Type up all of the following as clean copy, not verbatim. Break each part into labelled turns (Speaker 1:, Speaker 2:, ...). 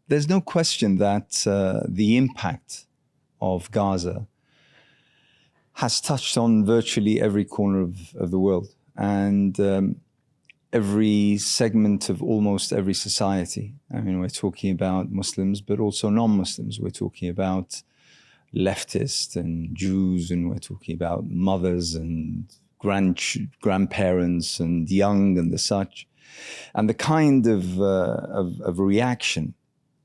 Speaker 1: there's no question that the impact of Gaza has touched on virtually every corner of the world and every segment of almost every society. I mean, we're talking about Muslims, but also non-Muslims. We're talking about leftists and Jews, and we're talking about mothers and grandparents and young and the such. And the kind of reaction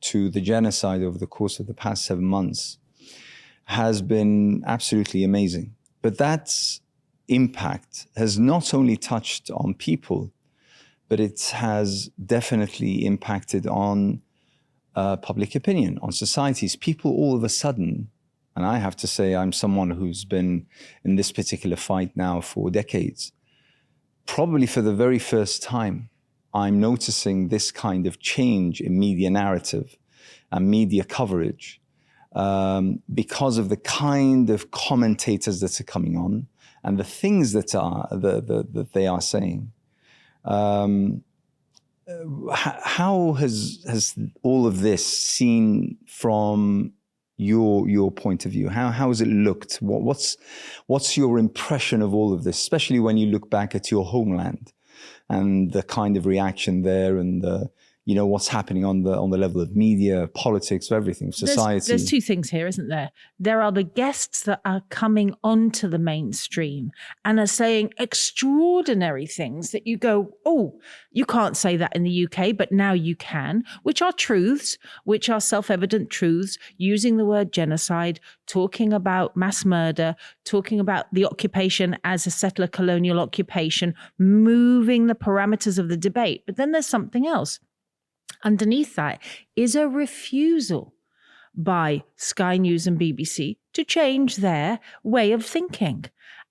Speaker 1: to the genocide over the course of the past 7 months has been absolutely amazing. But that impact has not only touched on people, but it has definitely impacted on public opinion, on societies. People all of a sudden, and I have to say I'm someone who's been in this particular fight now for decades, probably for the very first time, I'm noticing this kind of change in media narrative and media coverage because of the kind of commentators that are coming on and the things that they are saying. How has all of this seen from your point of view? How has it looked? What's your impression of all of this, especially when you look back at your homeland and the kind of reaction there and what's happening on the level of media, politics, everything, society?
Speaker 2: There's two things here, isn't there? There are the guests that are coming onto the mainstream and are saying extraordinary things that you go, oh, you can't say that in the UK, but now you can, which are truths, which are self-evident truths, using the word genocide, talking about mass murder, talking about the occupation as a settler colonial occupation, moving the parameters of the debate. But then there's something else. Underneath that is a refusal by Sky News and BBC to change their way of thinking.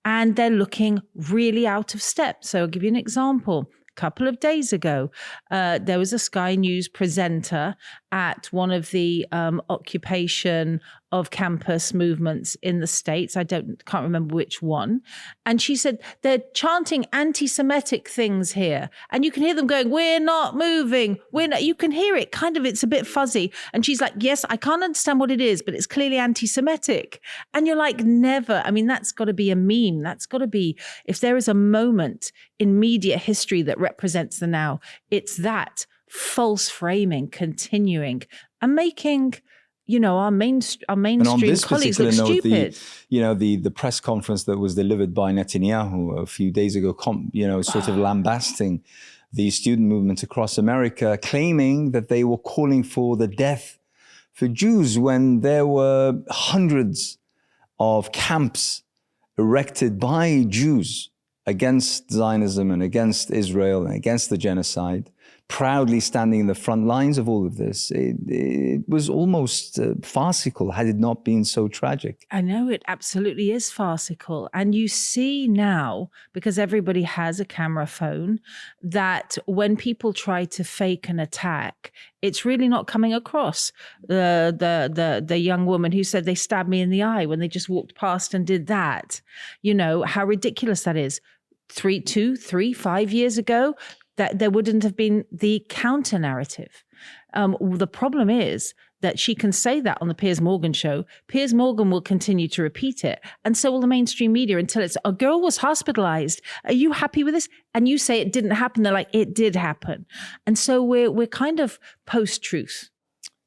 Speaker 2: And they're looking really out of step. So I'll give you an example. A couple of days ago, there was a Sky News presenter at one of the occupation of campus movements in the States. I can't remember which one. And she said, they're chanting anti-Semitic things here. And you can hear them going, we're not moving. You can hear it kind of, it's a bit fuzzy. And she's like, yes, I can't understand what it is, but it's clearly anti-Semitic. And you're like, never. I mean, that's got to be a meme. That's got to be, if there is a moment in media history that represents the now, it's that false framing continuing and making our mainstream colleagues look stupid.
Speaker 1: The press conference that was delivered by Netanyahu a few days ago, sort of lambasting the student movement across America, claiming that they were calling for the death for Jews when there were hundreds of camps erected by Jews against Zionism and against Israel and against the genocide, proudly standing in the front lines of all of this. It was almost farcical had it not been so tragic.
Speaker 2: I know, it absolutely is farcical. And you see now, because everybody has a camera phone, that when people try to fake an attack, it's really not coming across. The young woman who said they stabbed me in the eye when they just walked past and did that. How ridiculous that is. 5 years ago, that there wouldn't have been the counter narrative. The problem is that she can say that on the Piers Morgan show. Piers Morgan will continue to repeat it. And so will the mainstream media until it's, a girl was hospitalized. Are you happy with this? And you say it didn't happen. They're like, it did happen. And so we're kind of post-truth.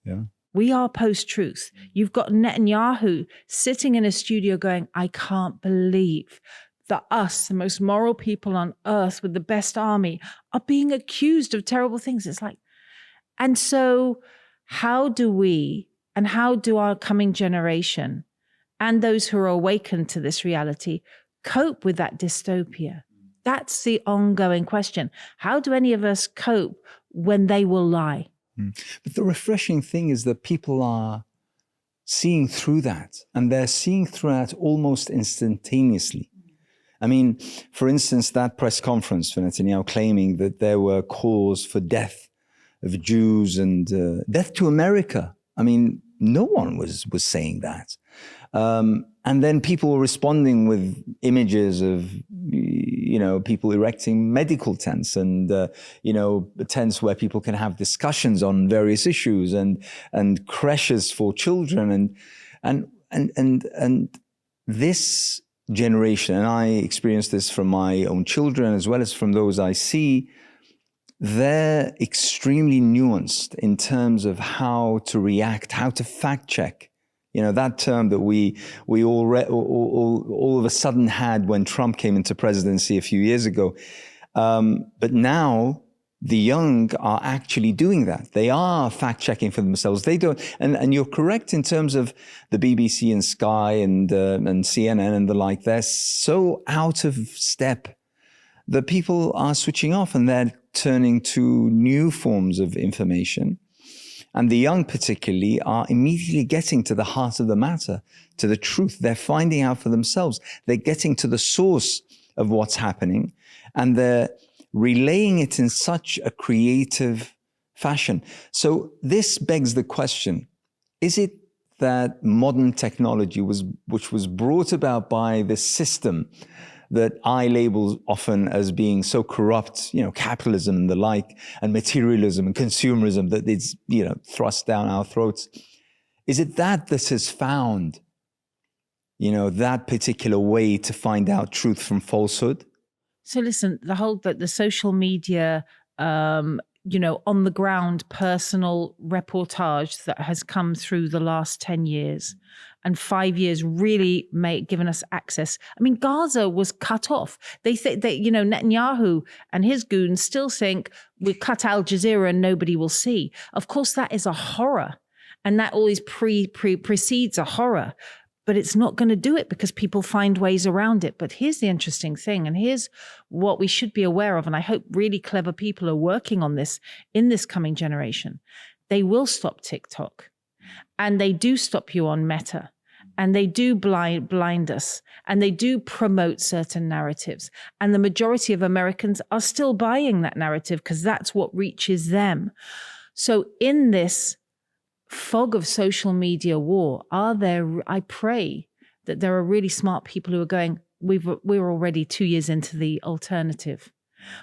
Speaker 1: Yeah.
Speaker 2: We are post-truth. You've got Netanyahu sitting in a studio going, I can't believe that us, the most moral people on earth with the best army, are being accused of terrible things. It's like, and so how do we, and how do our coming generation and those who are awakened to this reality cope with that dystopia? That's the ongoing question. How do any of us cope when they will lie?
Speaker 1: But the refreshing thing is that people are seeing through that, and they're seeing through that almost instantaneously. I mean, for instance, that press conference for Netanyahu claiming that there were calls for death of Jews and death to America. I mean, no one was saying that. And then people were responding with images of, people erecting medical tents and, tents where people can have discussions on various issues and creches for children. And this generation, and I experience this from my own children as well as from those I see, they're extremely nuanced in terms of how to react, how to fact check. That term that we all of a sudden had when Trump came into presidency a few years ago. But now the young are actually doing that. They are fact checking for themselves. They don't, and you're correct in terms of the BBC and Sky and CNN and the like. They're so out of step that people are switching off and they're turning to new forms of information. And the young particularly are immediately getting to the heart of the matter, to the truth. They're finding out for themselves. They're getting to the source of what's happening, and they're relaying it in such a creative fashion. So this begs the question, is it that modern technology which was brought about by this system that I label often as being so corrupt, capitalism and the like, and materialism and consumerism that it's, thrust down our throats. Is it that has found, that particular way to find out truth from falsehood?
Speaker 2: So listen, the social media, on the ground personal reportage that has come through the last 10 years and 5 years really given us access. I mean, Gaza was cut off. They think Netanyahu and his goons still think we cut Al Jazeera and nobody will see. Of course, that is a horror. And that always precedes a horror. But it's not going to do it because people find ways around it. But here's the interesting thing, and here's what we should be aware of, and I hope really clever people are working on this in this coming generation. They will stop TikTok, and they do stop you on Meta, and they do blind us, and they do promote certain narratives. And the majority of Americans are still buying that narrative because that's what reaches them. So in this fog of social media war, I pray that there are really smart people who are going, we're already 2 years into the alternative.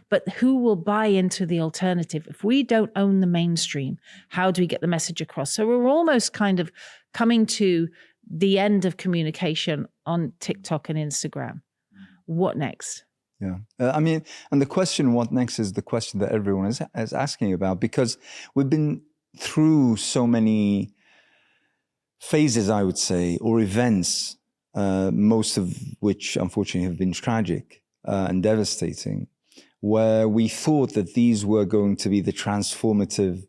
Speaker 2: But who will buy into the alternative? If we don't own the mainstream, how do we get the message across? So we're almost kind of coming to the end of communication on TikTok and Instagram. What next?
Speaker 1: Yeah. And the question, what next, is the question that everyone is asking about, because we've been through so many phases, I would say, or events, most of which unfortunately have been tragic and devastating, where we thought that these were going to be the transformative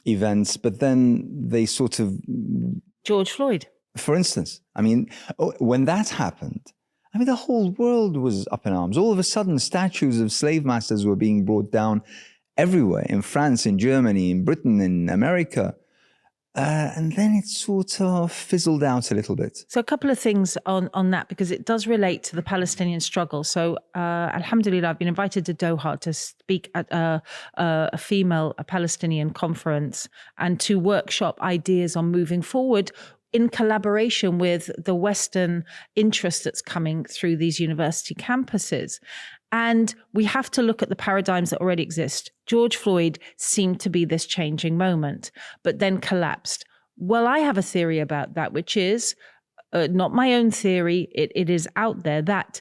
Speaker 1: events, but then they sort of...
Speaker 2: George Floyd.
Speaker 1: For instance, when that happened, the whole world was up in arms. All of a sudden, statues of slave masters were being brought down everywhere, in France, in Germany, in Britain, in America. And then it sort of fizzled out a little bit.
Speaker 2: So a couple of things on that, because it does relate to the Palestinian struggle. So alhamdulillah, I've been invited to Doha to speak at a Palestinian conference and to workshop ideas on moving forward in collaboration with the Western interest that's coming through these university campuses. And we have to look at the paradigms that already exist. George Floyd seemed to be this changing moment, but then collapsed. Well, I have a theory about that, which is not my own theory. It is out there that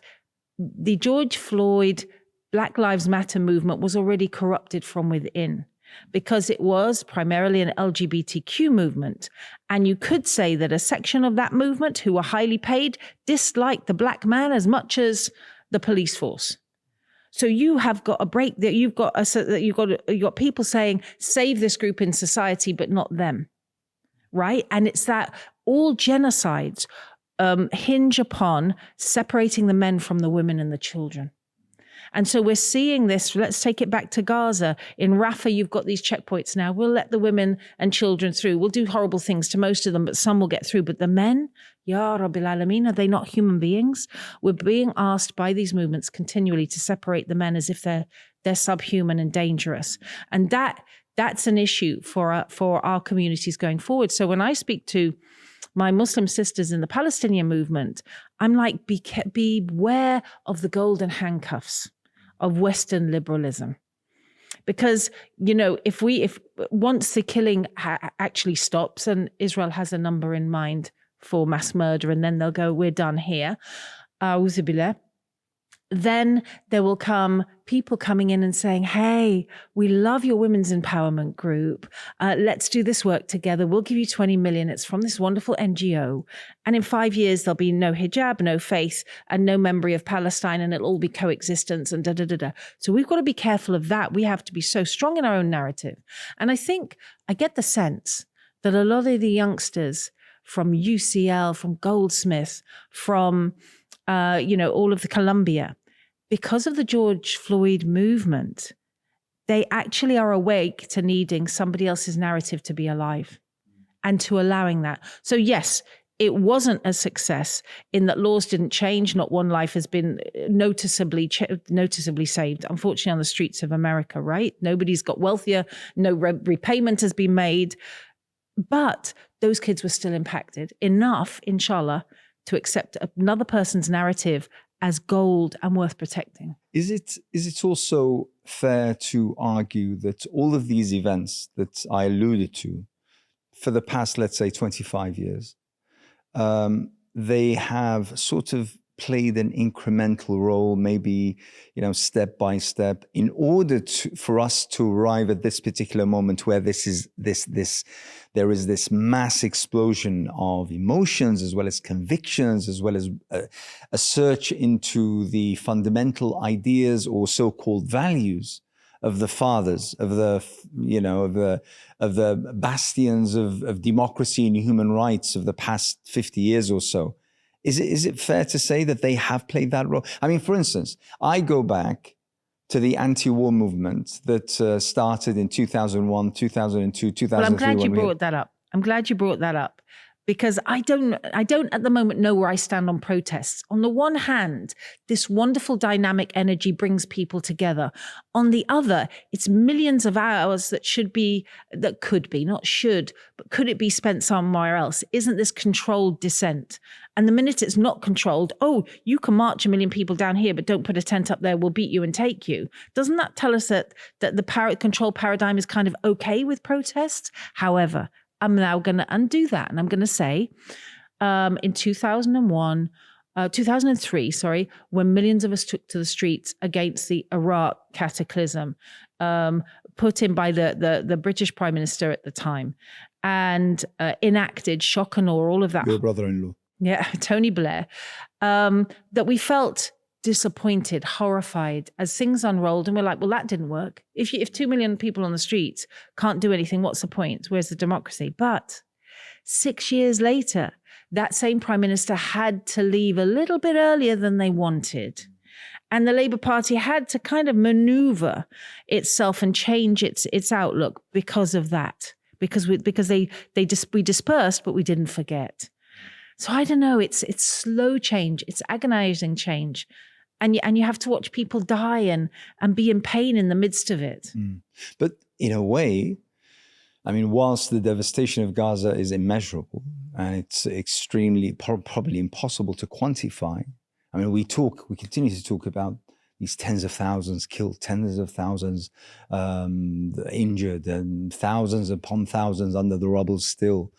Speaker 2: the George Floyd Black Lives Matter movement was already corrupted from within, because it was primarily an LGBTQ movement. And you could say that a section of that movement who were highly paid disliked the black man as much as the police force. So you have got a break that you've got people saying, save this group in society, but not them, right? And it's that all genocides hinge upon separating the men from the women and the children. And so we're seeing this. Let's take it back to Gaza. In Rafah, you've got these checkpoints now. We'll let the women and children through. We'll do horrible things to most of them, but some will get through. But the men, Ya Rabbil Alameen, are they not human beings? We're being asked by these movements continually to separate the men as if they're subhuman and dangerous. And that's an issue for our communities going forward. So when I speak to my Muslim sisters in the Palestinian movement, I'm like, beware of the golden handcuffs. of Western liberalism. Because, if once the killing actually stops, and Israel has a number in mind for mass murder, and then they'll go, we're done here, then there will come people coming in and saying, hey, we love your women's empowerment group. Let's do this work together. We'll give you 20 million. It's from this wonderful NGO. And in 5 years, there'll be no hijab, no faith, and no memory of Palestine, and it'll all be coexistence and da-da-da-da. So we've got to be careful of that. We have to be so strong in our own narrative. And I think I get the sense that a lot of the youngsters from UCL, from Goldsmith, from, all of the Columbia, because of the George Floyd movement, they actually are awake to needing somebody else's narrative to be alive and to allowing that. So yes, it wasn't a success in that laws didn't change. Not one life has been noticeably saved, unfortunately, on the streets of America, right? Nobody's got wealthier. No repayment has been made. But those kids were still impacted enough, inshallah, to accept another person's narrative as gold and worth protecting.
Speaker 1: Is it also fair to argue that all of these events that I alluded to for the past, let's say, 25 years, they have sort of played an incremental role, maybe, step by step, in order for us to arrive at this particular moment where there is this mass explosion of emotions, as well as convictions, as well as a search into the fundamental ideas or so-called values of the fathers, of the bastions of democracy and human rights of the past 50 years or so. Is it fair to say that they have played that role? I mean, for instance, I go back to the anti-war movement that started in 2001, 2002, 2003.
Speaker 2: Well, I'm glad you brought that up. Because I don't at the moment know where I stand on protests. On the one hand, this wonderful dynamic energy brings people together. On the other, it's millions of hours that could be, not should, but could it be spent somewhere else? Isn't this controlled dissent? And the minute it's not controlled, you can march 1 million people down here, but don't put a tent up there, we'll beat you and take you. Doesn't that tell us that the control paradigm is kind of okay with protests? However, I'm now going to undo that. And I'm going to say in 2003, when millions of us took to the streets against the Iraq cataclysm, put in by the British Prime Minister at the time, and enacted shock and awe, all of that.
Speaker 1: Your brother-in-law.
Speaker 2: Yeah, Tony Blair, that we felt disappointed, horrified as things unrolled. And we're like, well, that didn't work. If 2 million people on the streets can't do anything, what's the point? Where's the democracy? But 6 years later, that same prime minister had to leave a little bit earlier than they wanted. And the Labour Party had to kind of maneuver itself and change its outlook because of that, because we dispersed, but we didn't forget. So I don't know, it's slow change, it's agonizing change. And you have to watch people die and be in pain in the midst of it.
Speaker 1: But in a way, I mean, whilst the devastation of Gaza is immeasurable and it's extremely, probably impossible to quantify, I mean, we continue to talk about these tens of thousands killed, tens of thousands injured, and thousands upon thousands under the rubble still.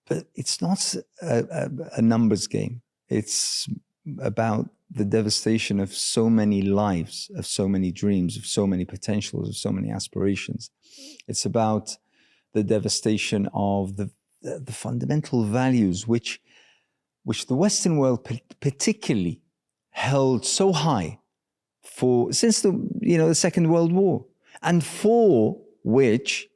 Speaker 1: But it's not a numbers game. It's about the devastation of so many lives, of so many dreams, of so many potentials, of so many aspirations. It's about the devastation of the fundamental values which the Western world particularly held so high since the Second World War, and for which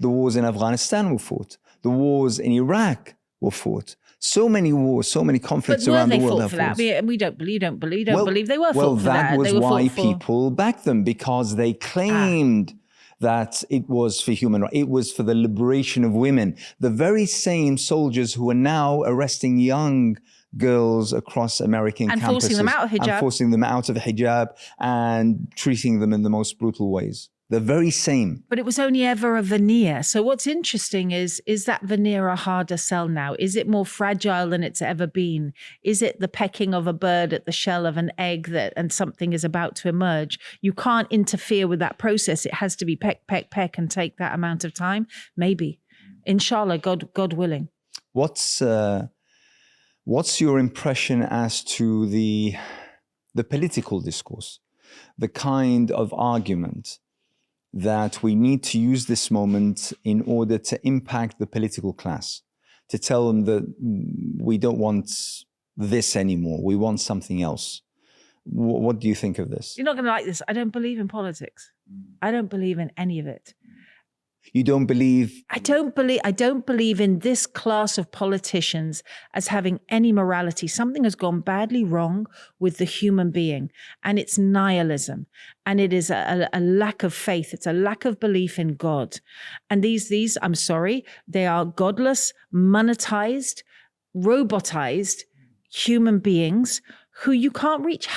Speaker 1: the wars in Afghanistan were fought, the wars in Iraq were fought. So many wars, so many conflicts around the world.
Speaker 2: But were they fought for that? We don't believe they were fought for that.
Speaker 1: Well, that was why people backed them, because they claimed that it was for human rights. It was for the liberation of women. The very same soldiers who are now arresting young girls across American campuses.
Speaker 2: And forcing them out of hijab.
Speaker 1: And treating them in the most brutal ways. The very same.
Speaker 2: But it was only ever a veneer. So what's interesting is that veneer a harder sell now? Is it more fragile than it's ever been? Is it the pecking of a bird at the shell of an egg and something is about to emerge? You can't interfere with that process. It has to be peck, peck, peck and take that amount of time. Maybe. Inshallah, God willing.
Speaker 1: What's your impression as to the political discourse, the kind of argument that we need to use this moment in order to impact the political class, to tell them that we don't want this anymore, we want something else? What do you think of this?
Speaker 2: You're not going to like this. I don't believe in politics. I don't believe in any of it.
Speaker 1: You don't believe?
Speaker 2: I don't believe in this class of politicians as having any morality. Something has gone badly wrong with the human being, and it's nihilism, and it is a lack of faith. It's a lack of belief in God. And these, I'm sorry, they are godless, monetized, robotized human beings who you can't reach.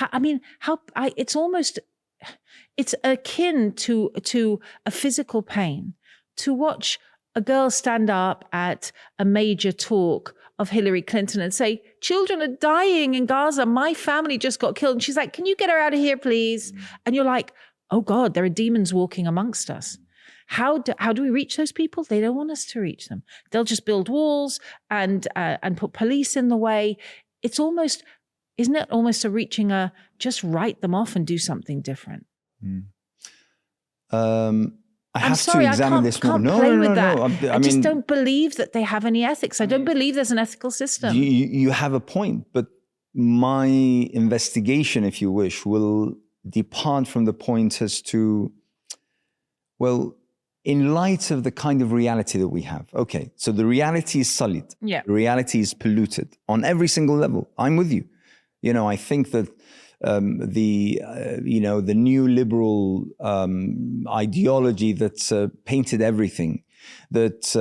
Speaker 2: It's akin to a physical pain to watch a girl stand up at a major talk of Hillary Clinton and say, children are dying in Gaza. My family just got killed. And she's like, can you get her out of here, please? And you're like, oh God, there are demons walking amongst us. How do we reach those people? They don't want us to reach them. They'll just build walls and put police in the way. It's almost, isn't it almost just write them off and do something different?
Speaker 1: I have to examine this more. No.
Speaker 2: I just don't believe that they have any ethics. I don't believe there's an ethical system.
Speaker 1: You have a point, but my investigation, if you wish, will depart from the point as to, well, in light of the kind of reality that we have. Okay, so the reality is sullied.
Speaker 2: Yeah.
Speaker 1: The reality is polluted on every single level. I'm with you. I think that the neoliberal ideology that painted everything, that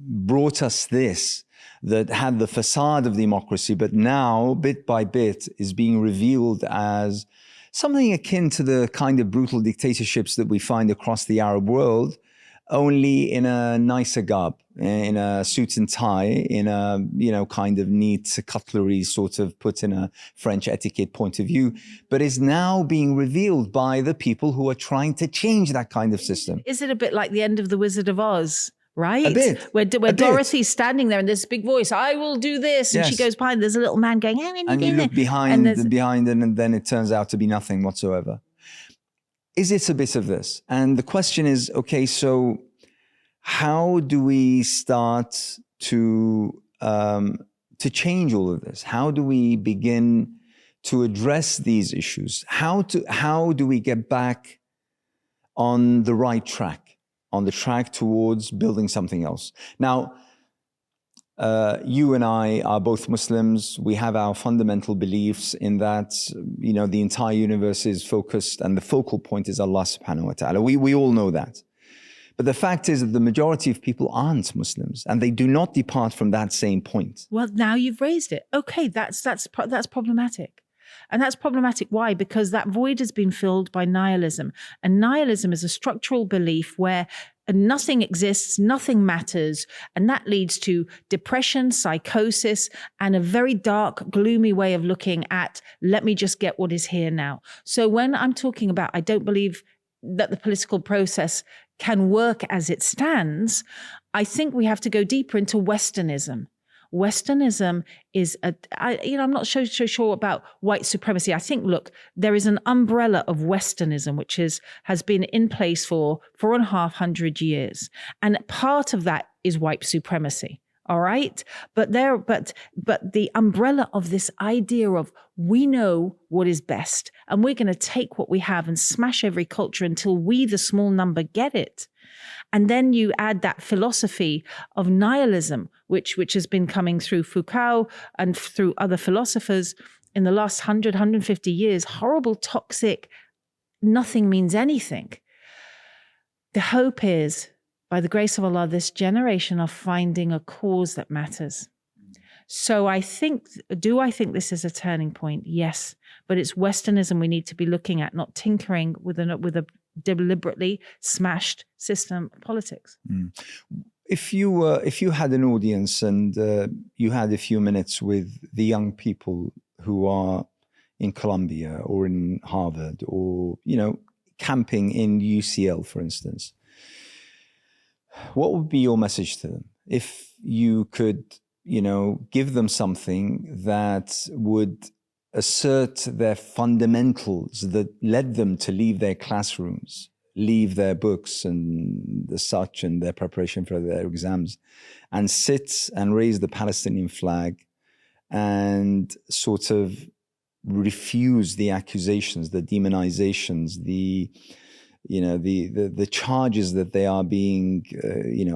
Speaker 1: brought us this, that had the facade of democracy, but now, bit by bit, is being revealed as something akin to the kind of brutal dictatorships that we find across the Arab world, only in a nicer garb, in a suit and tie, in a, kind of neat cutlery sort of put in a French etiquette point of view, but is now being revealed by the people who are trying to change that kind of system.
Speaker 2: Is it a bit like the end of The Wizard of Oz? Right?
Speaker 1: A bit.
Speaker 2: Where Dorothy's standing there and there's this big voice, I will do this. And
Speaker 1: Yes.
Speaker 2: she goes behind, there's a little man going,
Speaker 1: And you look behind and then it turns out to be nothing whatsoever. Is it a bit of this? And the question is, okay, so how do we start to change all of this? How do we begin to address these issues? How do we get back on the right track, on the track towards building something else? Now, you and I are both Muslims. We have our fundamental beliefs in that, the entire universe is focused and the focal point is Allah subhanahu wa ta'ala. We all know that. But the fact is that the majority of people aren't Muslims and they do not depart from that same point.
Speaker 2: Well, now you've raised it. Okay, that's problematic. And that's problematic. Why? Because that void has been filled by nihilism. And nihilism is a structural belief where nothing exists, nothing matters. And that leads to depression, psychosis, and a very dark, gloomy way of looking at, let me just get what is here now. So when I'm talking about, I don't believe that the political process can work as it stands, I think we have to go deeper into Westernism. Westernism is, I'm not so sure about white supremacy. I think, look, there is an umbrella of Westernism, which has been in place for 450 years. And part of that is white supremacy. All right. But the umbrella of this idea of we know what is best and we're going to take what we have and smash every culture until we, the small number, get it. And then you add that philosophy of nihilism, which has been coming through Foucault and through other philosophers in the last 100, 150 years, horrible, toxic, nothing means anything. The hope is, by the grace of Allah, this generation are finding a cause that matters. So do I think this is a turning point? Yes, but it's Westernism we need to be looking at, not tinkering with deliberately smashed system politics.
Speaker 1: If you had an audience and you had a few minutes with the young people who are in Columbia or in Harvard or, camping in UCL, for instance, what would be your message to them? If you could, give them something that would assert their fundamentals that led them to leave their classrooms, leave their books and the such and their preparation for their exams, and sit and raise the Palestinian flag and sort of refuse the accusations, the demonizations, the charges that they are being,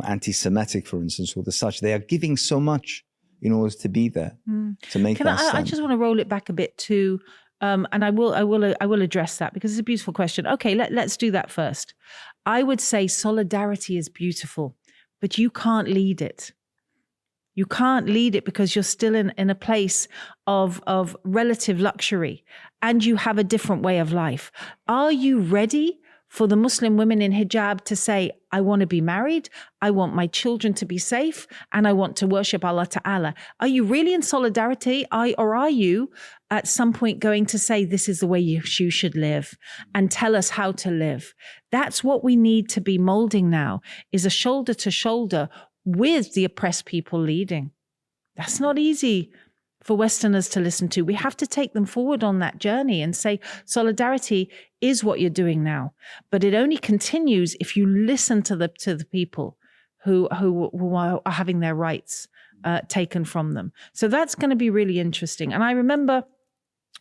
Speaker 1: anti-Semitic, for instance, or the such. They are giving so much in order to be there, to make that stand.
Speaker 2: I just want to roll it back a bit to, and I will address that because it's a beautiful question. Okay, let's do that first. I would say solidarity is beautiful, but you can't lead it. You can't lead it because you're still in a place of relative luxury and you have a different way of life. Are you ready for the Muslim women in hijab to say, I want to be married, I want my children to be safe, and I want to worship Allah Ta'ala? Are you really in solidarity? Or are you at some point going to say, this is the way you should live and tell us how to live? That's what we need to be molding now, is a shoulder to shoulder with the oppressed people leading. That's not easy for Westerners to listen to. We have to take them forward on that journey and say, solidarity is what you're doing now. But it only continues if you listen to the people who are having their rights taken from them. So that's going to be really interesting. And I remember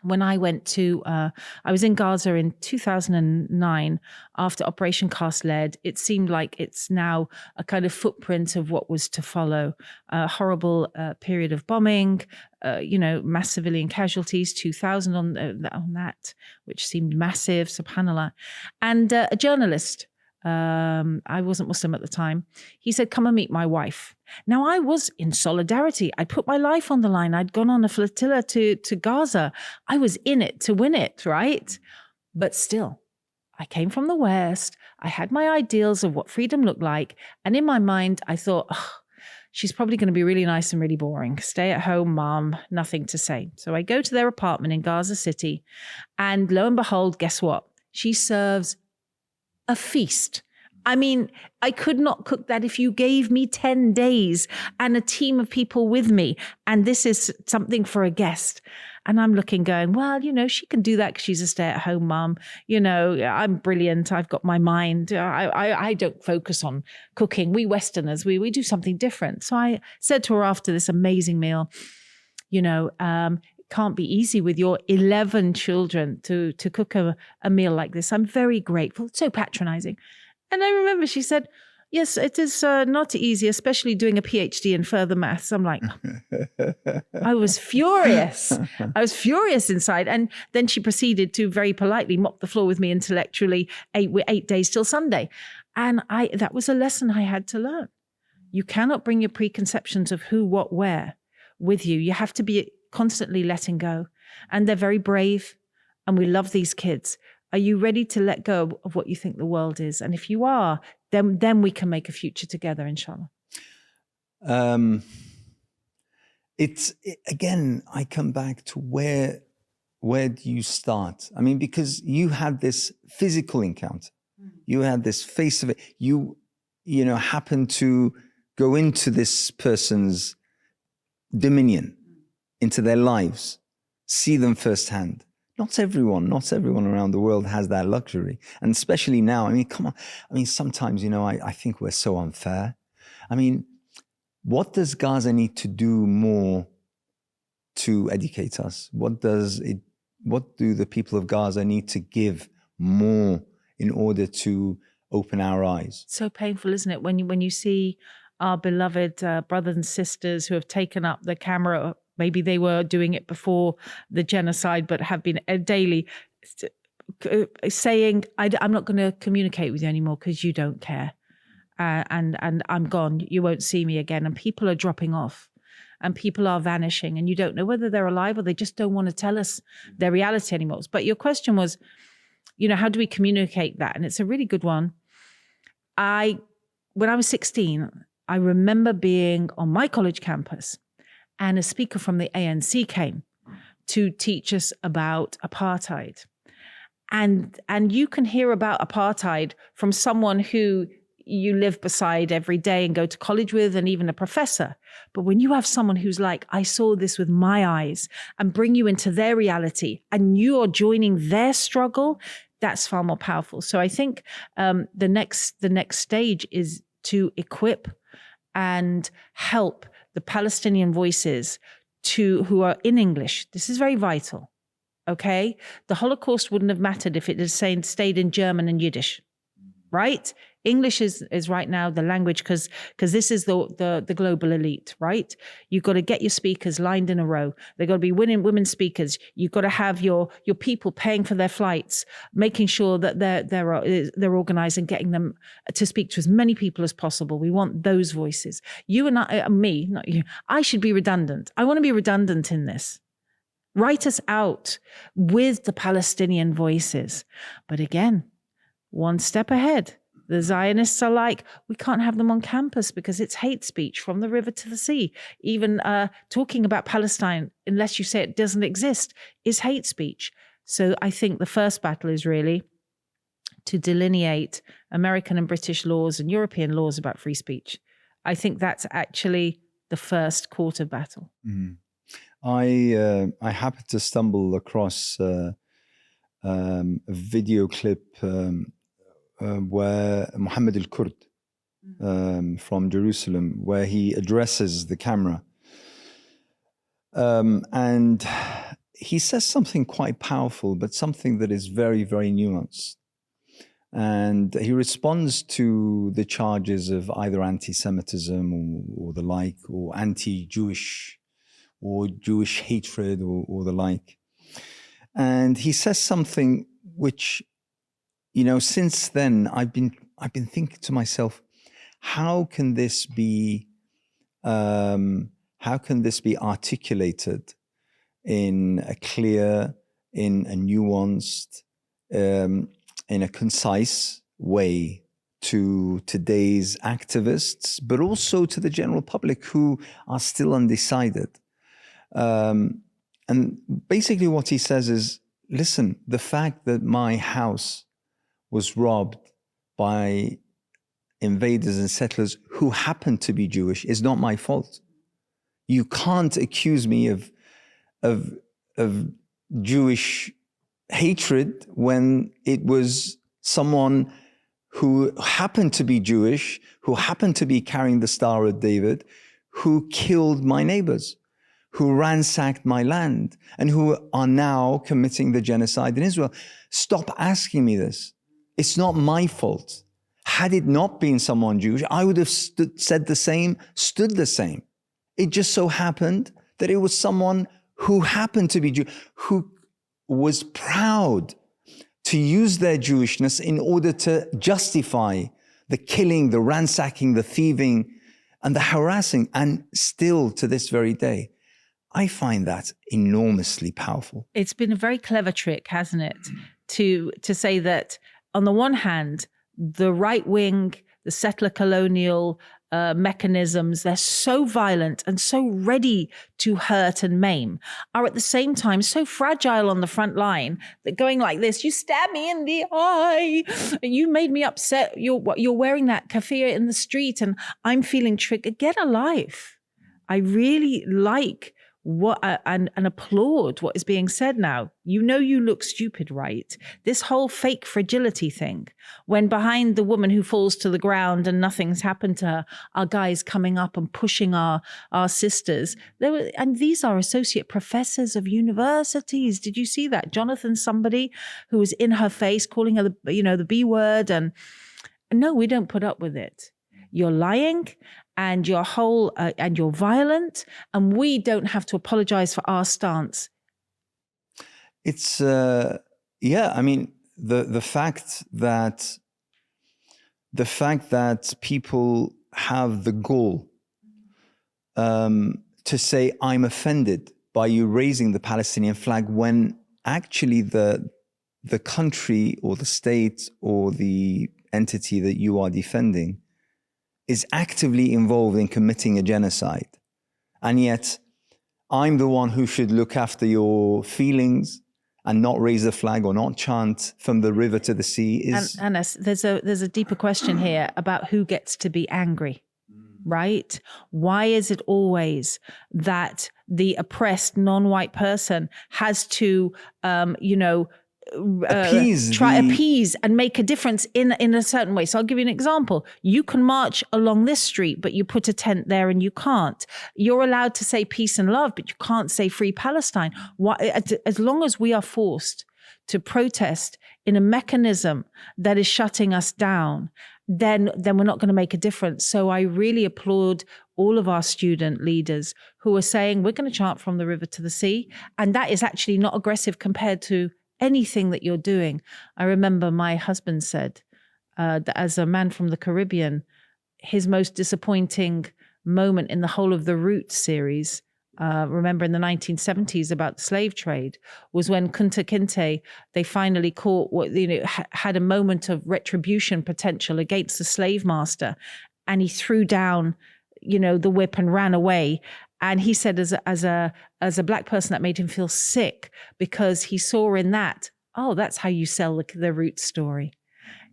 Speaker 2: when I went to, I was in Gaza in 2009 after Operation Cast Lead. It seemed like it's now a kind of footprint of what was to follow. A horrible period of bombing, mass civilian casualties, 2,000 on that, which seemed massive, subhanAllah. And a journalist, I wasn't Muslim at the time, he said, come and meet my wife. Now, I was in solidarity. I put my life on the line. I'd gone on a flotilla to Gaza. I was in it to win it, right? But still, I came from the West. I had my ideals of what freedom looked like. And in my mind, I thought, she's probably going to be really nice and really boring. Stay at home, mom, nothing to say. So I go to their apartment in Gaza City. And lo and behold, guess what? She serves a feast. I mean, I could not cook that if you gave me 10 days and a team of people with me. And this is something for a guest. And I'm looking going, well, she can do that because she's a stay-at-home mom. I'm brilliant. I've got my mind. I don't focus on cooking. We Westerners, we do something different. So I said to her after this amazing meal, can't be easy with your 11 children to cook a meal like this. I'm very grateful. It's so patronizing. And I remember she said, yes, it is not easy, especially doing a PhD in further maths. I'm like, I was furious. I was furious inside. And then she proceeded to very politely mop the floor with me intellectually 8 days till Sunday. And that was a lesson I had to learn. You cannot bring your preconceptions of who, what, where with you. You have to be constantly letting go. And they're very brave. And we love these kids. Are you ready to let go of what you think the world is? And if you are, then we can make a future together, inshallah.
Speaker 1: Again, I come back to where do you start? I mean, because you had this physical encounter. You had this face of it. You happen to go into this person's dominion, into their lives, see them firsthand. Not everyone around the world has that luxury. And especially now, I mean, come on. I mean, sometimes, I think we're so unfair. I mean, what does Gaza need to do more to educate us? What do the people of Gaza need to give more in order to open our eyes?
Speaker 2: So painful, isn't it? When you see our beloved brothers and sisters who have taken up the camera. Maybe they were doing it before the genocide, but have been daily saying, I'm not going to communicate with you anymore because you don't care. And I'm gone. You won't see me again. And people are dropping off and people are vanishing. And you don't know whether they're alive or they just don't want to tell us their reality anymore. But your question was, how do we communicate that? And it's a really good one. When I was 16, I remember being on my college campus, and a speaker from the ANC came to teach us about apartheid. And you can hear about apartheid from someone who you live beside every day and go to college with, and even a professor. But when you have someone who's like, I saw this with my eyes, and bring you into their reality, and you are joining their struggle, that's far more powerful. So I think the next stage is to equip and help the Palestinian voices who are in English. This is very vital. Okay, the Holocaust wouldn't have mattered if it had stayed in German and Yiddish, right? English is right now the language because this is the global elite, right? You've got to get your speakers lined in a row. They've got to be women speakers. You've got to have your people paying for their flights, making sure that they're organized and getting them to speak to as many people as possible. We want those voices. You and I, me, not you. I should be redundant. I want to be redundant in this. Write us out with the Palestinian voices. But again, one step ahead. The Zionists are like, we can't have them on campus because it's hate speech from the river to the sea. Even talking about Palestine, unless you say it doesn't exist, is hate speech. So I think the first battle is really to delineate American and British laws and European laws about free speech. I think that's actually the first quarter battle.
Speaker 1: Mm. I happened to stumble across a video clip where Muhammad al-Kurd from Jerusalem, where he addresses the camera. And he says something quite powerful, but something that is very, very nuanced. And he responds to the charges of either anti-Semitism or the like, or anti-Jewish or Jewish hatred or the like. And he says something which, since then I've been thinking to myself, how can this be articulated in a clear, in a nuanced, in a concise way to today's activists, but also to the general public who are still undecided. And basically what he says is, listen, the fact that my house was robbed by invaders and settlers who happen to be Jewish is not my fault. You can't accuse me of Jewish hatred when it was someone who happened to be Jewish, who happened to be carrying the Star of David, who killed my neighbors, who ransacked my land, and who are now committing the genocide in Israel. Stop asking me this. It's not my fault. Had it not been someone Jewish, I would have stood the same. It just so happened that it was someone who happened to be Jewish, who was proud to use their Jewishness in order to justify the killing, the ransacking, the thieving, and the harassing. And still to this very day, I find that enormously powerful.
Speaker 2: It's been a very clever trick, hasn't it? To say that on the one hand, the right wing, the settler colonial mechanisms, they're so violent and so ready to hurt and maim, are at the same time so fragile on the front line that going like this, you stab me in the eye, you made me upset, you're wearing that keffiyeh in the street and I'm feeling triggered. Get a life. I really like and applaud what is being said now. You look stupid, right? This whole fake fragility thing, when behind the woman who falls to the ground and nothing's happened to her are guys coming up and pushing our sisters. And these are associate professors of universities. Did you see that? Jonathan somebody who was in her face calling her the B word. And no, we don't put up with it. You're lying and you're and you're violent, and we don't have to apologize for our stance.
Speaker 1: It's I mean, the fact that people have the gall to say I'm offended by you raising the Palestinian flag when actually the the country or the state or the entity that you are defending is actively involved in committing a genocide. And yet I'm the one who should look after your feelings and not raise the flag or not chant from the river to the sea is...
Speaker 2: And there's a deeper question here about who gets to be angry, right? Why is it always that the oppressed non-white person has to, appease and make a difference in a certain way? So I'll give you an example. You can march along this street, but you put a tent there and you can't. You're allowed to say peace and love, but you can't say free Palestine. Why, as long as we are forced to protest in a mechanism that is shutting us down, then we're not going to make a difference. So I really applaud all of our student leaders who are saying, we're going to chant from the river to the sea. And that is actually not aggressive compared to anything that you're doing. I remember my husband said that as a man from the Caribbean, his most disappointing moment in the whole of the Roots series, remember in the 1970s about the slave trade, was when Kunta Kinte, they finally caught had a moment of retribution potential against the slave master, and he threw down, the whip and ran away. And he said, as a black person, that made him feel sick because he saw in that, oh, that's how you sell the Roots story.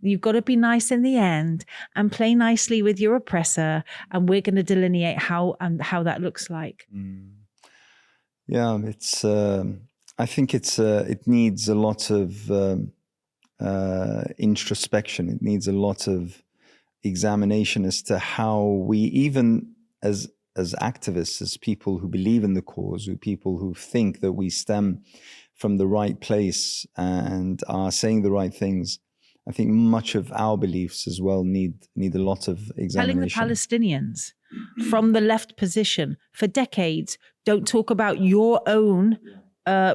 Speaker 2: You've got to be nice in the end and play nicely with your oppressor, and we're going to delineate how that looks like.
Speaker 1: Yeah, it's. I think it needs a lot of introspection. It needs a lot of examination as to how we, even as activists, as people who believe in the cause, people who think that we stem from the right place and are saying the right things, I think much of our beliefs as well need a lot of examination.
Speaker 2: Telling the Palestinians from the left position for decades, don't talk about your own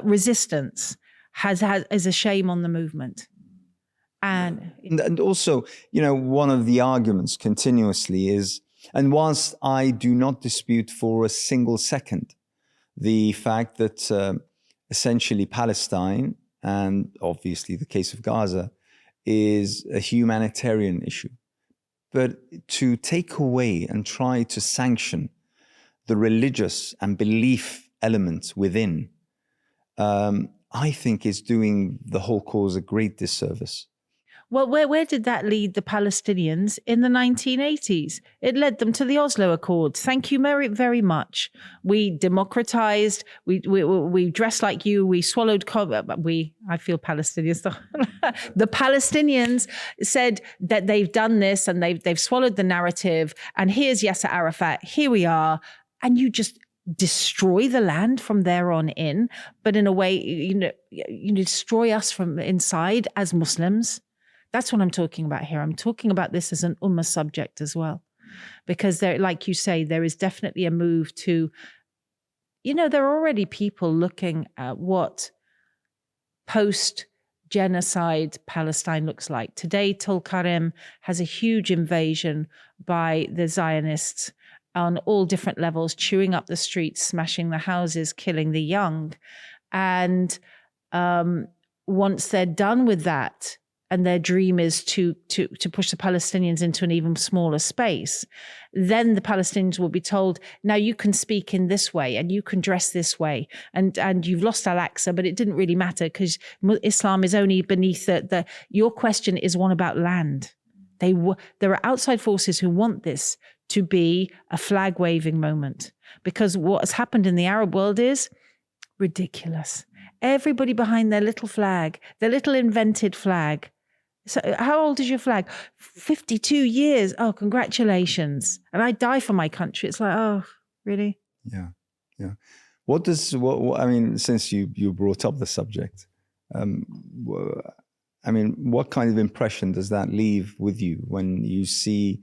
Speaker 2: resistance, is a shame on the movement. And
Speaker 1: also, one of the arguments continuously is, and whilst I do not dispute for a single second the fact that essentially Palestine, and obviously the case of Gaza, is a humanitarian issue, but to take away and try to sanction the religious and belief element within, I think is doing the whole cause a great disservice.
Speaker 2: Well, where did that lead the Palestinians in the 1980s? It led them to the Oslo Accords. Thank you very, very much. We democratized. We dressed like you. We swallowed. I feel Palestinians. The Palestinians said that they've done this and they've swallowed the narrative. And here's Yasser Arafat. Here we are. And you just destroy the land from there on in. But in a way, you destroy us from inside as Muslims. That's what I'm talking about here. I'm talking about this as an ummah subject as well. Because there, like you say, there is definitely a move to, there are already people looking at what post-genocide Palestine looks like. Today, Tulkarem has a huge invasion by the Zionists on all different levels, chewing up the streets, smashing the houses, killing the young. And once they're done with that, and their dream is to push the Palestinians into an even smaller space, then the Palestinians will be told, now you can speak in this way and you can dress this way, and you've lost Al-Aqsa, but it didn't really matter because Islam is only beneath your question is one about land. There are outside forces who want this to be a flag-waving moment, because what has happened in the Arab world is ridiculous. Everybody behind their little flag, their little invented flag. So how old is your flag? 52 years. Oh, congratulations. And I die for my country. It's like, oh, really?
Speaker 1: Yeah. What I mean, since you brought up the subject, what kind of impression does that leave with you when you see,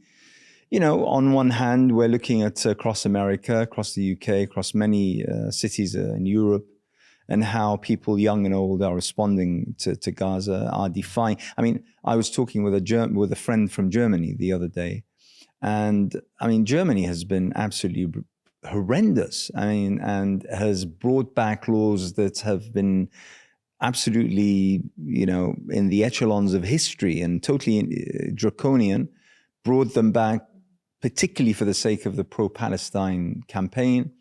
Speaker 1: on one hand, we're looking at across America, across the UK, across many cities in Europe, and how people young and old are responding to Gaza, are defying. I mean, I was talking with a friend from Germany the other day, and Germany has been absolutely horrendous. And has brought back laws that have been absolutely, in the echelons of history and totally draconian, brought them back, particularly for the sake of the pro-Palestine campaign,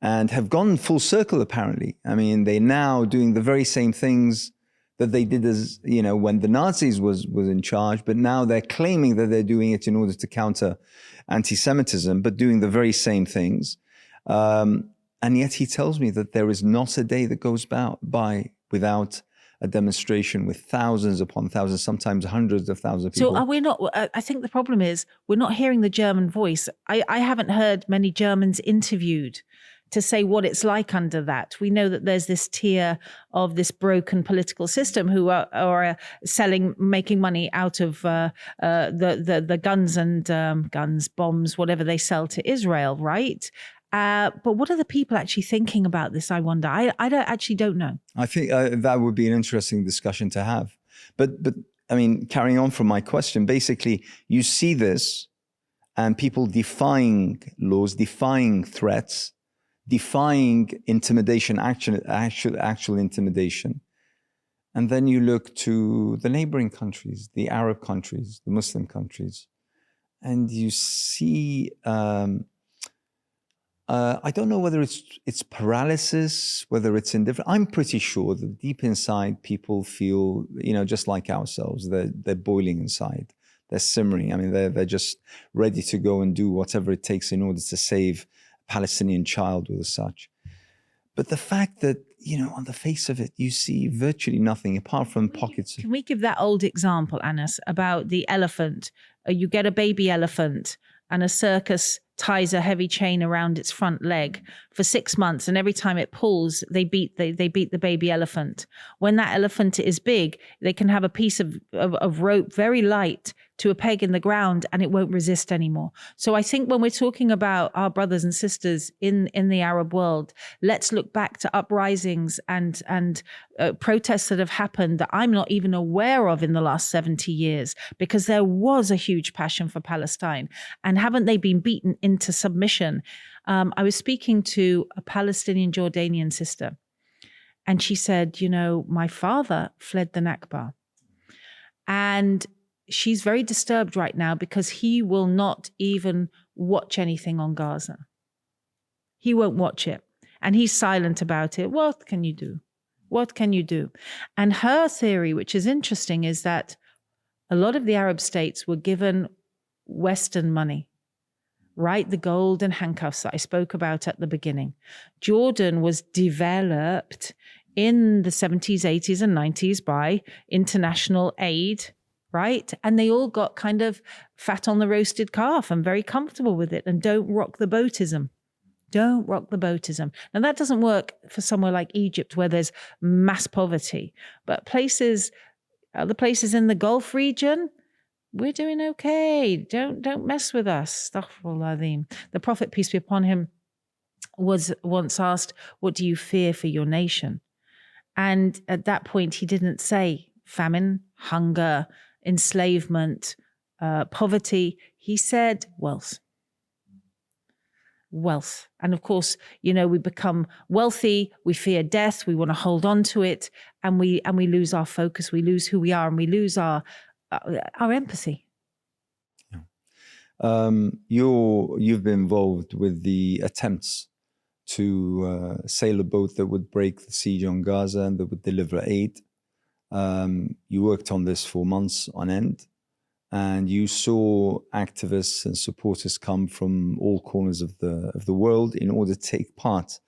Speaker 1: and have gone full circle, apparently. I mean, they're now doing the very same things that they did as, when the Nazis was in charge, but now they're claiming that they're doing it in order to counter anti-Semitism, but doing the very same things. And yet he tells me that there is not a day that goes by without a demonstration with thousands upon thousands, sometimes hundreds of thousands of people.
Speaker 2: So are we not, I think the problem is we're not hearing the German voice. I haven't heard many Germans interviewed to say what it's like under that. We know that there's this tier of this broken political system who are making money out of the guns, bombs, whatever they sell to Israel, right? But what are the people actually thinking about this? I wonder. I don't know.
Speaker 1: I think that would be an interesting discussion to have. But I mean, carrying on from my question, basically, you see this and people defying laws, defying threats, defying intimidation, actual intimidation. And then you look to the neighboring countries, the Arab countries, the Muslim countries, and you see, I don't know whether it's paralysis, whether it's indifference. I'm pretty sure that deep inside people feel, just like ourselves, they're boiling inside. They're simmering. I mean, they're just ready to go and do whatever it takes in order to save Palestinian child or such. But the fact that, on the face of it, you see virtually nothing apart from pockets.
Speaker 2: Can we give that old example, Anas, about the elephant? You get a baby elephant and a circus ties a heavy chain around its front leg for 6 months, and every time it pulls, they beat the baby elephant. When that elephant is big, they can have a piece of rope very light to a peg in the ground and it won't resist anymore. So I think when we're talking about our brothers and sisters in the Arab world, let's look back to uprisings and protests that have happened that I'm not even aware of in the last 70 years, because there was a huge passion for Palestine. And haven't they been beaten into submission? I was speaking to a Palestinian Jordanian sister, and she said, my father fled the Nakba. And she's very disturbed right now because he will not even watch anything on Gaza. He won't watch it. And he's silent about it. What can you do? What can you do? And her theory, which is interesting, is that a lot of the Arab states were given Western money, right? The golden handcuffs that I spoke about at the beginning. Jordan was developed in the 70s, 80s, and 90s by international aid, right? And they all got kind of fat on the roasted calf and very comfortable with it. And don't rock the boatism. Don't rock the boatism. Now, that doesn't work for somewhere like Egypt where there's mass poverty. But other places in the Gulf region, we're doing okay. Don't mess with us. Astaghfirullah. The Prophet, peace be upon him, was once asked, what do you fear for your nation? And at that point, he didn't say famine, hunger, enslavement, poverty. He said wealth. Wealth. And of course, we become wealthy, we fear death, we want to hold on to it, and we lose our focus, we lose who we are, and we lose our empathy.
Speaker 1: You've been involved with the attempts to sail a boat that would break the siege on Gaza and that would deliver aid. You worked on this for months on end, and you saw activists and supporters come from all corners of the world in order to take part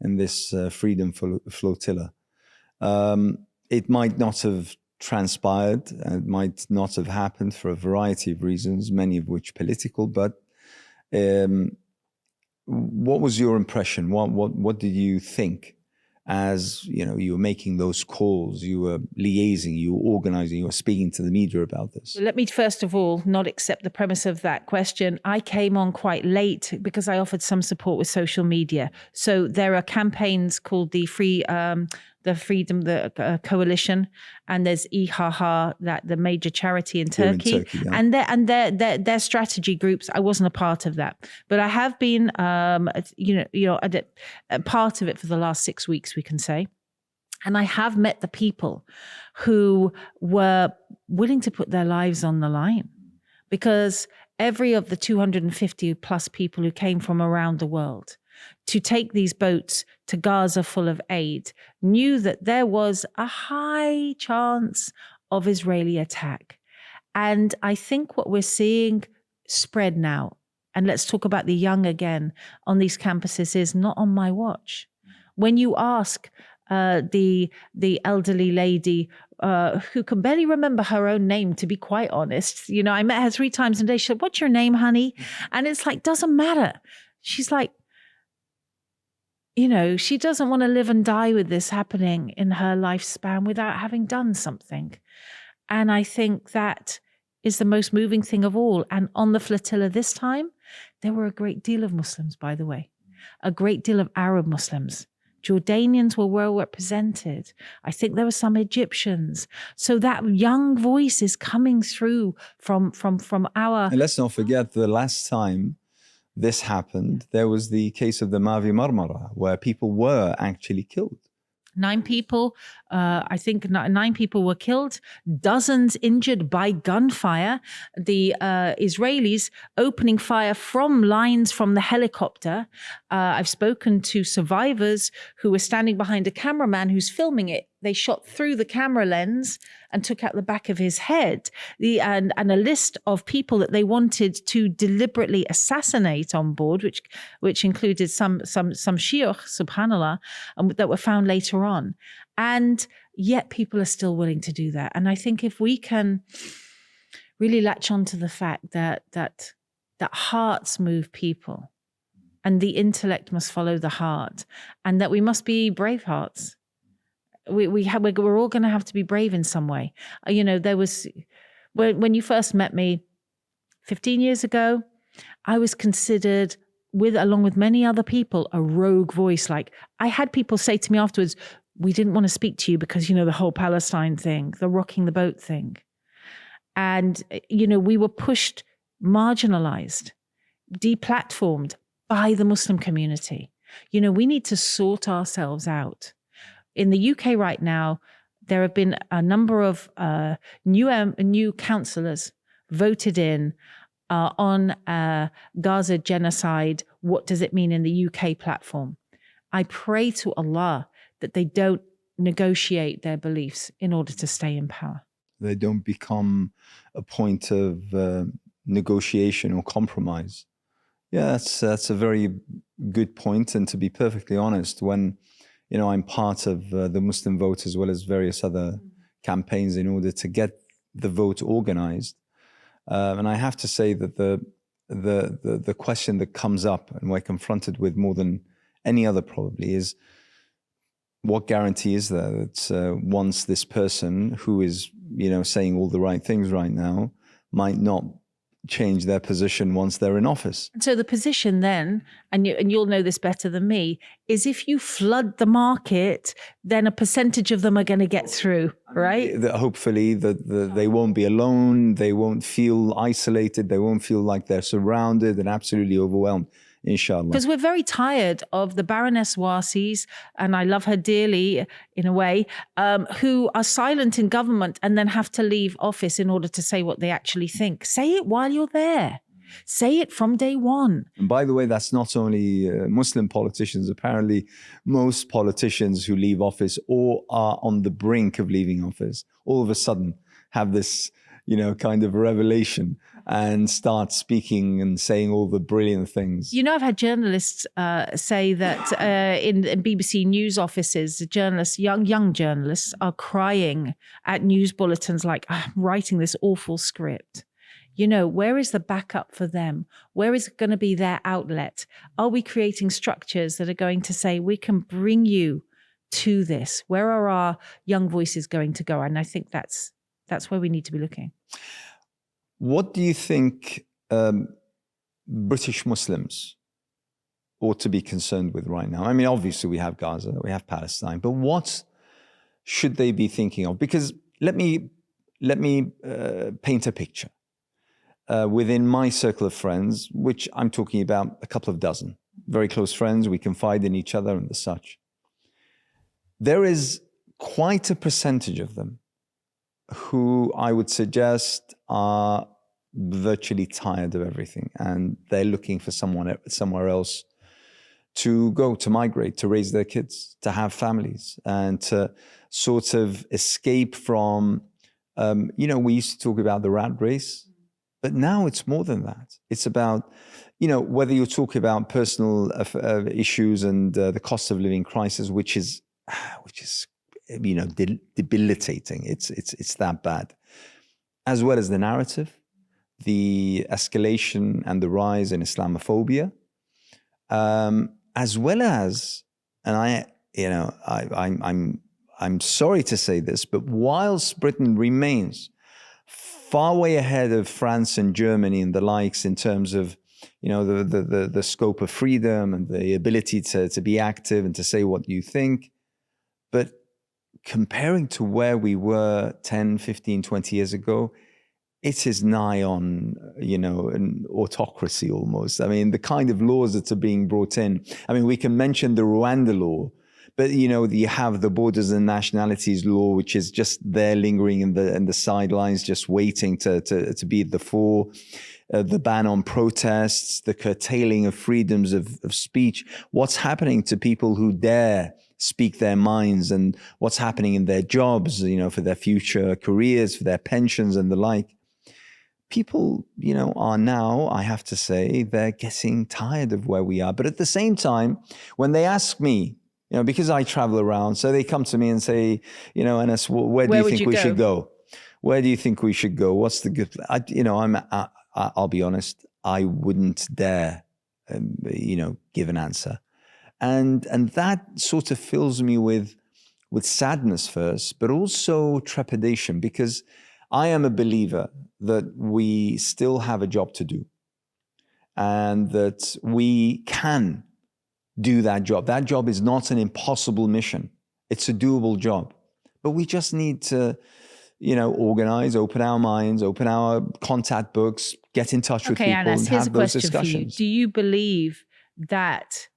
Speaker 1: in this freedom flotilla. It might not have transpired, and it might not have happened for a variety of reasons, many of which political, but what was your impression? What did you think as you were making those calls, you were liaising, you were organizing, you were speaking to the media about this?
Speaker 2: Let me first of all not accept the premise of that question. I came on quite late because I offered some support with social media. So there are campaigns called the Freedom Coalition, and there's IHAHA, that the major charity in Turkey,
Speaker 1: yeah.
Speaker 2: and their strategy groups. I wasn't a part of that, but I have been, a part of it for the last 6 weeks, we can say. And I have met the people who were willing to put their lives on the line, because every of the 250 plus people who came from around the world to take these boats to Gaza full of aid knew that there was a high chance of Israeli attack. And I think what we're seeing spread now, and let's talk about the young again on these campuses, is not on my watch. When you ask the elderly lady who can barely remember her own name, to be quite honest, you know, I met her 3 times a day. She said, "What's your name, honey?" And it's like, doesn't matter. She's like, you know, she doesn't want to live and die with this happening in her lifespan without having done something. And I think that is the most moving thing of all. And on the flotilla this time, there were a great deal of Muslims, by the way, a great deal of Arab Muslims. Jordanians were well represented. I think there were some Egyptians. So that young voice is coming through from our...
Speaker 1: And let's not forget, the last time this happened, there was the case of the Mavi Marmara, where people were actually killed.
Speaker 2: 9 people, I think 9 people were killed, dozens injured by gunfire. The Israelis opening fire from lines from the helicopter. I've spoken to survivors who were standing behind a cameraman who's filming it. They shot through the camera lens and took out the back of his head. And a list of people that they wanted to deliberately assassinate on board, which included some shiuch, subhanallah, that were found later on. And yet people are still willing to do that. And I think if we can really latch on to the fact that hearts move people, and the intellect must follow the heart, and that we must be brave hearts. We're all going to have to be brave in some way. You know, there was, when you first met me 15 years ago, I was considered, along with many other people, a rogue voice. Like, I had people say to me afterwards, "We didn't want to speak to you because, you know, the whole Palestine thing, the rocking the boat thing." And, you know, we were pushed, marginalized, deplatformed by the Muslim community. You know, we need to sort ourselves out. In the UK right now, there have been a number of new councillors voted in on Gaza genocide. What does it mean in the UK platform? I pray to Allah that they don't negotiate their beliefs in order to stay in power.
Speaker 1: They don't become a point of negotiation or compromise. Yeah, that's a very good point. And to be perfectly honest, when you know, I'm part of the Muslim Vote as well as various other campaigns in order to get the vote organized. And I have to say that the question that comes up and we're confronted with more than any other probably is, what guarantee is there that once this person who is, you know, saying all the right things right now might not change their position once they're in office?
Speaker 2: So the position then, and you'll know this better than me, is if you flood the market, then a percentage of them are going to get through, right?
Speaker 1: Hopefully they won't be alone. They won't feel isolated. They won't feel like they're surrounded and absolutely overwhelmed. Inshallah.
Speaker 2: Because we're very tired of the Baroness Wasis, and I love her dearly in a way, who are silent in government and then have to leave office in order to say what they actually think. Say it while you're there. Say it from day one.
Speaker 1: And by the way, that's not only Muslim politicians. Apparently, most politicians who leave office or are on the brink of leaving office, all of a sudden have this, you know, kind of revelation and start speaking and saying all the brilliant things.
Speaker 2: You know, I've had journalists say that in BBC news offices, journalists, young journalists, are crying at news bulletins like, "I'm writing this awful script." You know, where is the backup for them? Where is going to be their outlet? Are we creating structures that are going to say, we can bring you to this? Where are our young voices going to go? And I think that's where we need to be looking.
Speaker 1: What do you think British Muslims ought to be concerned with right now? I mean, obviously we have Gaza, we have Palestine, but what should they be thinking of? Because let me paint a picture. Within my circle of friends, which I'm talking about a couple of dozen, very close friends, we confide in each other and the such. There is quite a percentage of them who I would suggest are virtually tired of everything, and they're looking for somewhere else to go, to migrate, to raise their kids, to have families, and to sort of escape from, we used to talk about the rat race, but now it's more than that. It's about, whether you're talking about personal issues and the cost of living crisis, which is debilitating. It's that bad, as well as the narrative, the escalation and the rise in Islamophobia, as well as, and I'm sorry to say this, but whilst Britain remains far way ahead of France and Germany and the likes in terms of, the scope of freedom and the ability to be active and to say what you think, but comparing to where we were 10, 15, 20 years ago, it is nigh on, an autocracy almost. I mean, the kind of laws that are being brought in. I mean, we can mention the Rwanda law, but, you have the Borders and Nationalities law, which is just there lingering in the sidelines, just waiting to be at the fore. The ban on protests, the curtailing of freedoms of speech. What's happening to people who dare speak their minds, and what's happening in their jobs, for their future careers, for their pensions and the like. People, are now, I have to say, they're getting tired of where we are. But at the same time, when they ask me, because I travel around, so they come to me and say, Anas, where do you think we should go? Where do you think we should go? What's the good? I'll be honest, I wouldn't dare, give an answer. And that sort of fills me with sadness first, but also trepidation, because I am a believer that we still have a job to do, and that we can do that job. That job is not an impossible mission. It's a doable job, but we just need to, organize, open our minds, open our contact books, get in touch with people,
Speaker 2: Anas,
Speaker 1: and
Speaker 2: here's
Speaker 1: have
Speaker 2: a
Speaker 1: those
Speaker 2: question
Speaker 1: discussions.
Speaker 2: for you. Do you believe that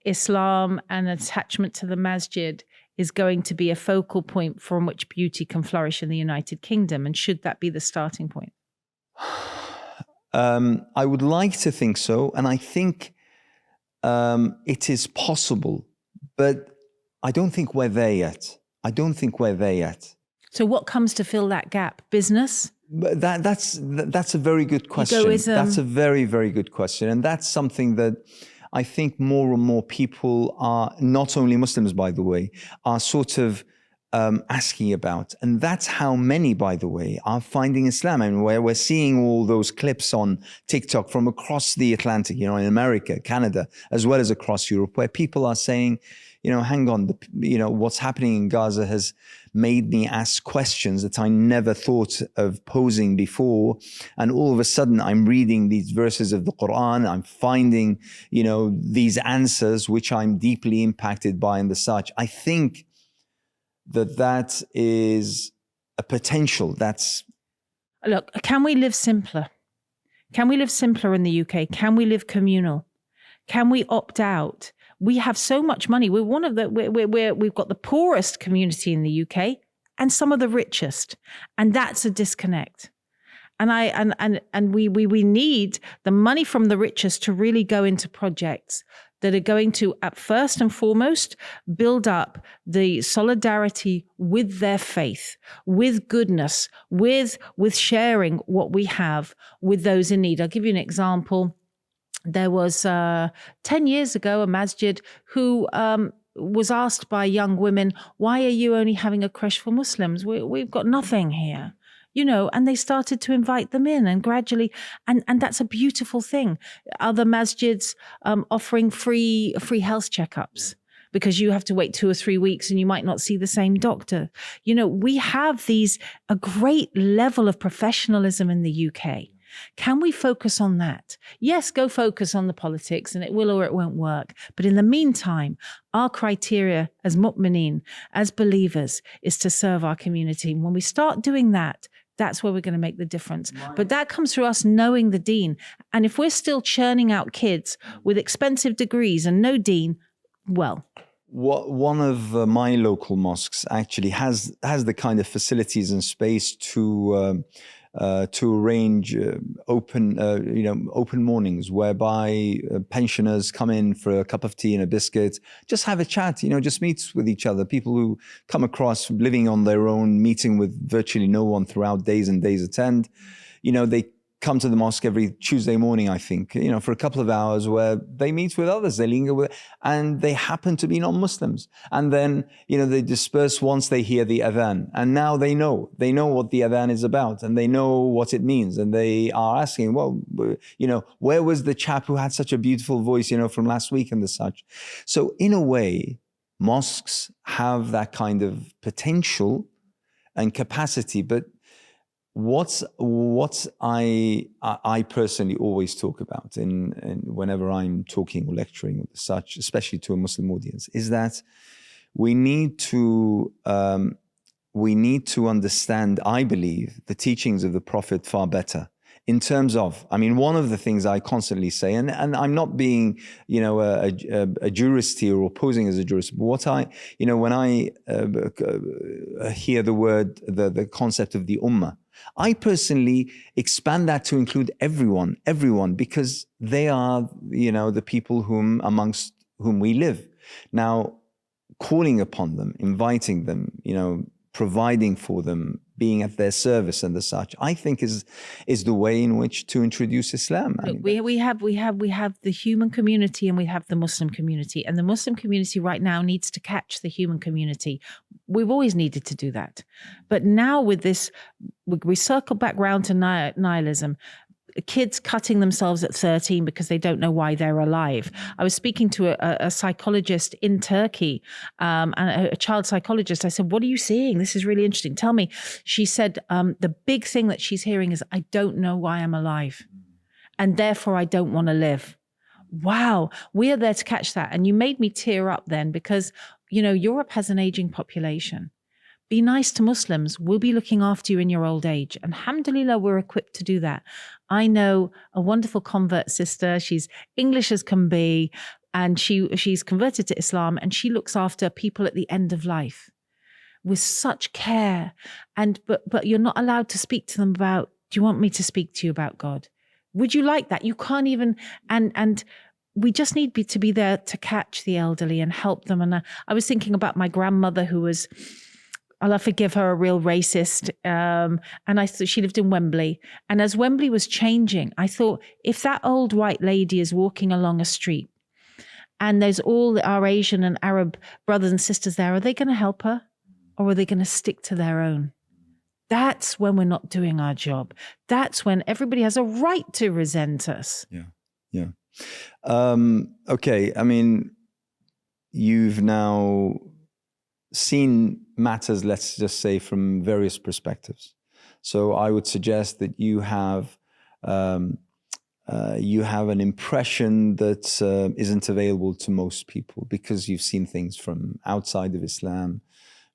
Speaker 2: Islam and attachment to the masjid is going to be a focal point from which beauty can flourish in the United Kingdom? And should that be the starting point?
Speaker 1: I would like to think so. And I think it is possible, but I don't think we're there yet.
Speaker 2: So what comes to fill that gap? Business?
Speaker 1: But that's a very good question.
Speaker 2: Egoism?
Speaker 1: That's a very, very good question. And that's something that I think more and more people are, not only Muslims, by the way, are sort of asking about. And that's how many, by the way, are finding Islam. I mean, we're seeing all those clips on TikTok from across the Atlantic, in America, Canada, as well as across Europe, where people are saying, hang on, what's happening in Gaza has made me ask questions that I never thought of posing before. And all of a sudden, I'm reading these verses of the Quran. I'm finding, these answers, which I'm deeply impacted by and the such. I think that is a potential.
Speaker 2: Look, can we live simpler? Can we live simpler in the UK? Can we live communal? Can we opt out? We have so much money. We've got the poorest community in the UK and some of the richest, and that's a disconnect. And we need the money from the richest to really go into projects that are going to, at first and foremost, build up the solidarity with their faith, with goodness, with sharing what we have with those in need. I'll give you an example. There was 10 years ago a masjid who was asked by young women, why are you only having a creche for Muslims? We've got nothing here. And they started to invite them in, and gradually, and that's a beautiful thing. Other masjids offering free health checkups because you have to wait 2 or 3 weeks and you might not see the same doctor. We have a great level of professionalism in the UK. Can we focus on that? Yes, go focus on the politics, and it will or it won't work. But in the meantime, our criteria as mu'mineen, as believers, is to serve our community. And when we start doing that, that's where we're going to make the difference. But that comes through us knowing the deen. And if we're still churning out kids with expensive degrees and no deen, well.
Speaker 1: one of my local mosques actually has the kind of facilities and space to arrange open mornings whereby pensioners come in for a cup of tea and a biscuit, just have a chat, just meet with each other. People who come across living on their own, meeting with virtually no one throughout days and days attend. They come to the mosque every Tuesday morning, I think, for a couple of hours where they meet with others, they linger with, and they happen to be non-Muslims. And then, they disperse once they hear the adhan. And now they know what the adhan is about, and they know what it means. And they are asking, well, where was the chap who had such a beautiful voice, from last week and the such. So in a way, mosques have that kind of potential and capacity, but what I personally always talk about in whenever I'm talking or lecturing or such, especially to a Muslim audience, is that we need to understand, I believe, the teachings of the Prophet far better. In terms of, one of the things I constantly say, and I'm not being, a jurist here or posing as a jurist, but when I hear the word, the concept of the ummah, I personally expand that to include everyone, because they are, the people amongst whom we live. Now, calling upon them, inviting them, providing for them, being at their service and the such, I think is the way in which to introduce Islam.
Speaker 2: We have the human community and we have the Muslim community, and the Muslim community right now needs to catch the human community. We've always needed to do that, but now with this, we circle back round to nihilism. Kids cutting themselves at 13 because they don't know why they're alive. I was speaking to a psychologist in Turkey, and a child psychologist. I said, what are you seeing? This is really interesting. Tell me. She said, the big thing that she's hearing is, I don't know why I'm alive, and therefore I don't want to live. Wow. We are there to catch that. And you made me tear up then, because, Europe has an aging population. Be nice to Muslims. We'll be looking after you in your old age. And alhamdulillah, we're equipped to do that. I know a wonderful convert sister. She's English as can be, and she's converted to Islam, and she looks after people at the end of life with such care. But you're not allowed to speak to them about, do you want me to speak to you about God? Would you like that? You can't even, and we just need to be there to catch the elderly and help them. And I was thinking about my grandmother, who was, Allah forgive her, a real racist. And I thought she lived in Wembley. And as Wembley was changing, I thought, if that old white lady is walking along a street and there's all our Asian and Arab brothers and sisters there, are they going to help her, or are they going to stick to their own? That's when we're not doing our job. That's when everybody has a right to resent us.
Speaker 1: Yeah. Okay. You've now seen matters, let's just say, from various perspectives. So I would suggest that you have an impression that isn't available to most people, because you've seen things from outside of Islam,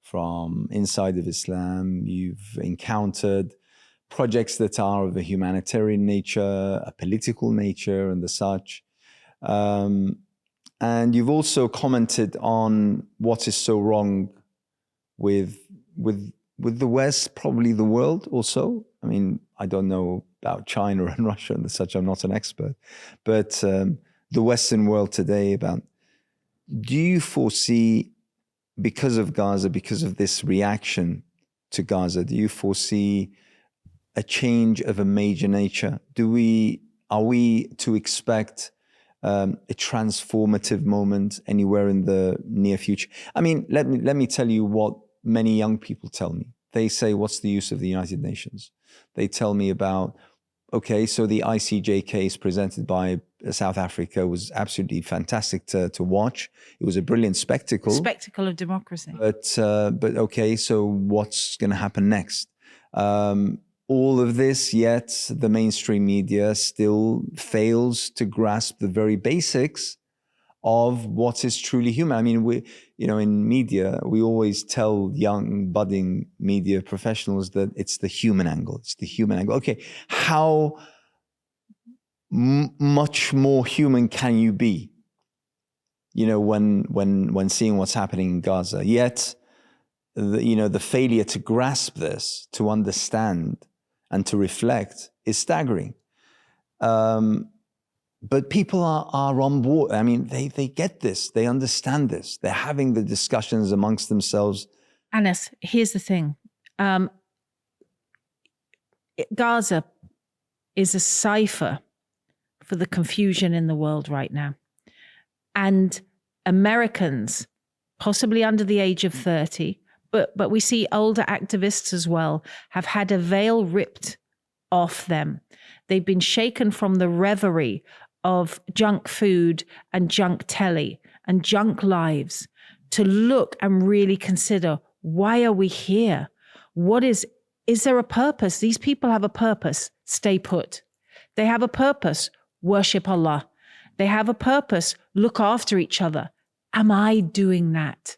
Speaker 1: from inside of Islam. You've encountered projects that are of a humanitarian nature, a political nature, and the such. And you've also commented on what is so wrong with the West, probably the world also. I don't know about China and Russia and such, I'm not an expert, but the Western world today, do you foresee, because of Gaza, because of this reaction to Gaza, do you foresee a change of a major nature? Are we to expect a transformative moment anywhere in the near future? Let me tell you what many young people tell me. They say, what's the use of the United Nations? They tell me about, okay, so the ICJ case presented by South Africa was absolutely fantastic to watch. It was a brilliant spectacle.
Speaker 2: Spectacle of democracy.
Speaker 1: But okay, so what's going to happen next? All of this, yet the mainstream media still fails to grasp the very basics of what is truly human. In media, we always tell young, budding media professionals that it's the human angle. It's the human angle. Okay, how much more human can you be? when seeing what's happening in Gaza. Yet, the failure to grasp this, to understand, and to reflect is staggering. But people are on board. I mean, they get this. They understand this. They're having the discussions amongst themselves.
Speaker 2: Anas, here's the thing. Gaza is a cipher for the confusion in the world right now. And Americans, possibly under the age of 30, but we see older activists as well, have had a veil ripped off them. They've been shaken from the reverie of junk food and junk telly and junk lives to look and really consider, why are we here? Is there a purpose? These people have a purpose. Stay put. They have a purpose. Worship Allah. They have a purpose. Look after each other. Am I doing that?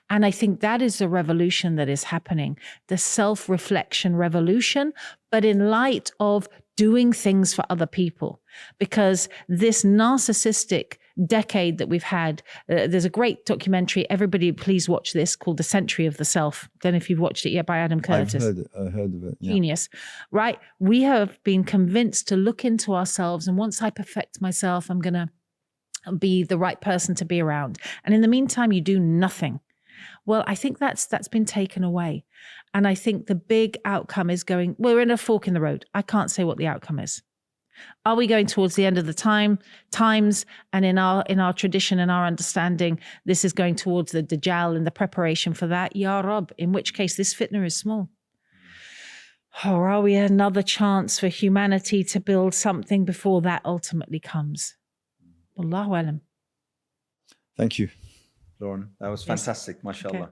Speaker 2: And I think that is the revolution that is happening, the self-reflection revolution, but in light of doing things for other people. Because this narcissistic decade that we've had, there's a great documentary, everybody please watch this, called The Century of the Self. Don't know if you've watched it yet, by Adam Curtis.
Speaker 1: I heard of it. Yeah.
Speaker 2: Genius, right? We have been convinced to look into ourselves, and once I perfect myself, I'm going to be the right person to be around. And in the meantime, you do nothing. Well, I think that's been taken away. And I think the big outcome is we're in a fork in the road. I can't say what the outcome is. Are we going towards the end of the times? And in our tradition and our understanding, this is going towards the Dajjal and the preparation for that, Ya Rab, in which case this fitna is small. Or are we another chance for humanity to build something before that ultimately comes? Wallahu alam.
Speaker 1: Thank you, Lauren. That was fantastic. Mashallah. Okay.